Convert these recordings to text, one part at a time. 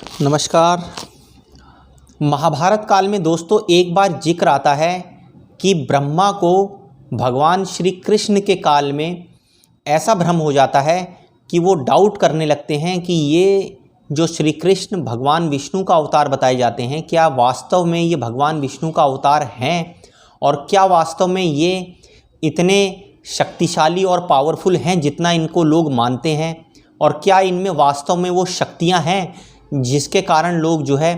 नमस्कार। महाभारत काल में दोस्तों एक बार जिक्र आता है कि ब्रह्मा को भगवान श्री कृष्ण के काल में ऐसा भ्रम हो जाता है कि वो डाउट करने लगते हैं कि ये जो श्री कृष्ण भगवान विष्णु का अवतार बताए जाते हैं, क्या वास्तव में ये भगवान विष्णु का अवतार हैं और क्या वास्तव में ये इतने शक्तिशाली और पावरफुल हैं जितना इनको लोग मानते हैं, और क्या इनमें वास्तव में वो शक्तियां हैं जिसके कारण लोग जो है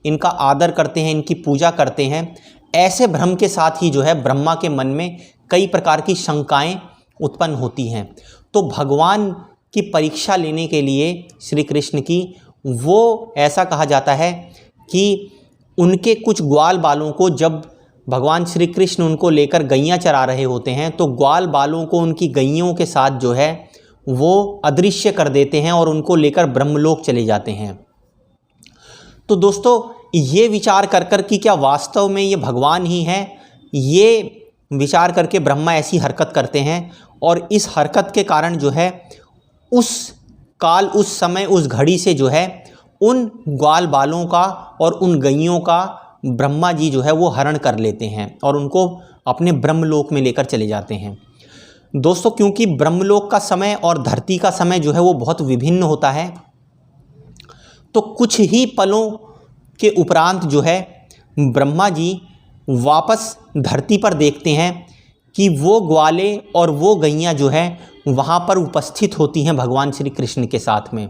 इनका आदर करते हैं, इनकी पूजा करते हैं। ऐसे भ्रम के साथ ही जो है ब्रह्मा के मन में कई प्रकार की शंकाएं उत्पन्न होती हैं। तो भगवान की परीक्षा लेने के लिए श्री कृष्ण की, वो ऐसा कहा जाता है कि उनके कुछ ग्वाल बालों को जब भगवान श्री कृष्ण उनको लेकर गैयां चरा रहे होते हैं तो ग्वाल बालों को उनकी गैयों के साथ जो है वो अदृश्य कर देते हैं और उनको लेकर ब्रह्मलोक चले जाते हैं। तो दोस्तों ये विचार कर कि क्या वास्तव में ये भगवान ही हैं, ये विचार करके ब्रह्मा ऐसी हरकत करते हैं और इस हरकत के कारण जो है उस काल, उस समय, उस घड़ी से जो है उन ग्वाल बालों का और उन गैयों का ब्रह्मा जी जो है वो हरण कर लेते हैं और उनको अपने ब्रह्मलोक में लेकर चले जाते हैं। दोस्तों क्योंकि ब्रह्मलोक का समय और धरती का समय जो है वो बहुत विभिन्न होता है, तो कुछ ही पलों के उपरांत जो है ब्रह्मा जी वापस धरती पर देखते हैं कि वो ग्वाले और वो गैयां जो है वहाँ पर उपस्थित होती हैं भगवान श्री कृष्ण के साथ में।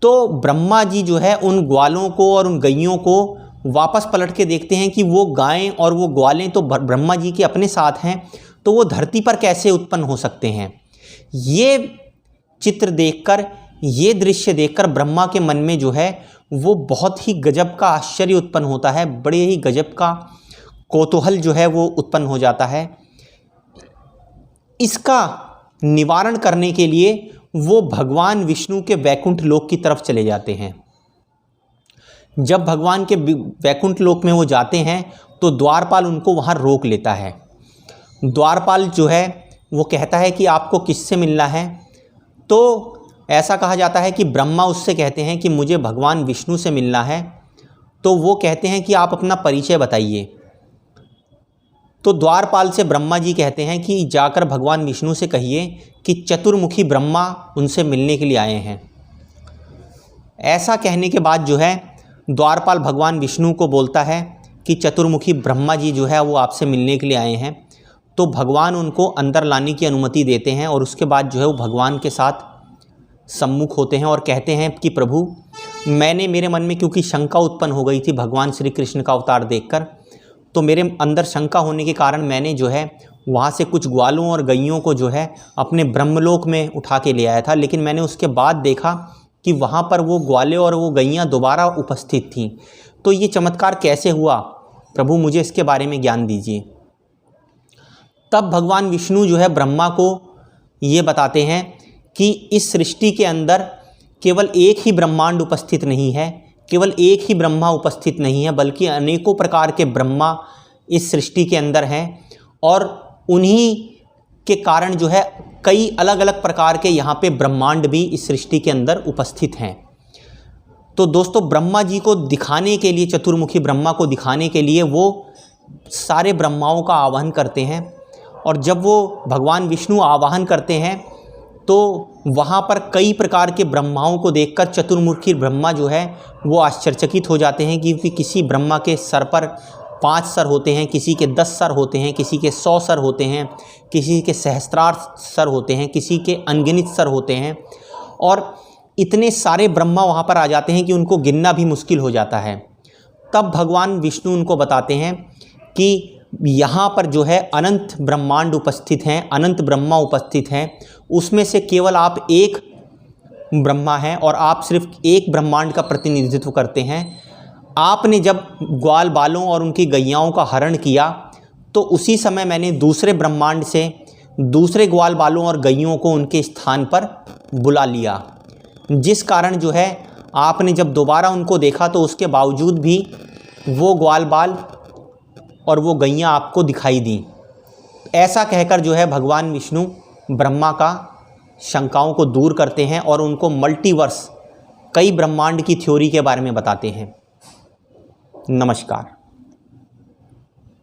तो ब्रह्मा जी जो है उन ग्वालों को और उन गैयों को वापस पलट के देखते हैं कि वो गायें और वो ग्वालें तो ब्रह्मा जी के अपने साथ हैं, तो वो धरती पर कैसे उत्पन्न हो सकते हैं। ये चित्र देखकर, ये दृश्य देखकर ब्रह्मा के मन में जो है वो बहुत ही गजब का आश्चर्य उत्पन्न होता है, बड़े ही गजब का कौतूहल जो है वो उत्पन्न हो जाता है। इसका निवारण करने के लिए वो भगवान विष्णु के वैकुंठ लोक की तरफ चले जाते हैं। जब भगवान के वैकुंठ लोक में वो जाते हैं तो द्वारपाल उनको वहाँ रोक लेता है। द्वारपाल जो है वो कहता है कि आपको किससे मिलना है। तो ऐसा कहा जाता है कि ब्रह्मा उससे कहते हैं कि मुझे भगवान विष्णु से मिलना है। तो वो कहते हैं कि आप अपना परिचय बताइए। तो द्वारपाल से ब्रह्मा जी कहते हैं कि जाकर भगवान विष्णु से कहिए कि चतुर्मुखी ब्रह्मा उनसे मिलने के लिए आए हैं। ऐसा कहने के बाद जो है द्वारपाल भगवान विष्णु को बोलता है कि चतुर्मुखी ब्रह्मा जी जो है वो आपसे मिलने के लिए आए हैं। तो भगवान उनको अंदर लाने की अनुमति देते हैं और उसके बाद जो है वो भगवान के साथ सम्मुख होते हैं और कहते हैं कि प्रभु, मेरे मन में क्योंकि शंका उत्पन्न हो गई थी भगवान श्री कृष्ण का अवतार देखकर, तो मेरे अंदर शंका होने के कारण मैंने जो है वहाँ से कुछ ग्वालों और गैयों को जो है अपने ब्रह्मलोक में उठा के ले आया था। लेकिन मैंने उसके बाद देखा कि वहाँ पर वो ग्वाले और वो गैयां दोबारा उपस्थित थीं। तो ये चमत्कार कैसे हुआ प्रभु, मुझे इसके बारे में ज्ञान दीजिए। तब भगवान विष्णु जो है ब्रह्मा को ये बताते हैं कि इस सृष्टि के अंदर केवल एक ही ब्रह्मांड उपस्थित नहीं है, केवल एक ही ब्रह्मा उपस्थित नहीं है, बल्कि अनेकों प्रकार के ब्रह्मा इस सृष्टि के अंदर हैं और उन्हीं के कारण जो है कई अलग अलग प्रकार के यहाँ पे ब्रह्मांड भी इस सृष्टि के अंदर उपस्थित हैं। तो दोस्तों ब्रह्मा जी को दिखाने के लिए, चतुर्मुखी ब्रह्मा को दिखाने के लिए वो सारे ब्रह्माओं का आवाहन करते हैं। और जब वो भगवान विष्णु आवाहन करते हैं तो वहाँ पर कई प्रकार के ब्रह्माओं को देखकर चतुर्मुखी ब्रह्मा जो है वो आश्चर्यचकित हो जाते हैं, क्योंकि किसी ब्रह्मा के सर पर 5 सर होते हैं, किसी के 10 सर होते हैं, किसी के 100 सर होते हैं, किसी के सहस्त्रार सर होते हैं, किसी के अनगिनत सर होते हैं। और इतने सारे ब्रह्मा वहाँ पर आ जाते हैं कि उनको गिनना भी मुश्किल हो जाता है। तब भगवान विष्णु उनको बताते हैं कि यहाँ पर जो है अनंत ब्रह्मांड उपस्थित हैं, अनंत ब्रह्मा उपस्थित हैं, उसमें से केवल आप एक ब्रह्मा हैं और आप सिर्फ एक ब्रह्मांड का प्रतिनिधित्व करते हैं। आपने जब ग्वाल बालों और उनकी गैयाओं का हरण किया तो उसी समय मैंने दूसरे ब्रह्मांड से दूसरे ग्वाल बालों और गैयों को उनके स्थान पर बुला लिया, जिस कारण जो है आपने जब दोबारा उनको देखा तो उसके बावजूद भी वो ग्वाल बाल और वो गैयां आपको दिखाई दी। ऐसा कहकर जो है भगवान विष्णु ब्रह्मा का शंकाओं को दूर करते हैं और उनको मल्टीवर्स कई ब्रह्मांड की थ्योरी के बारे में बताते हैं। नमस्कार।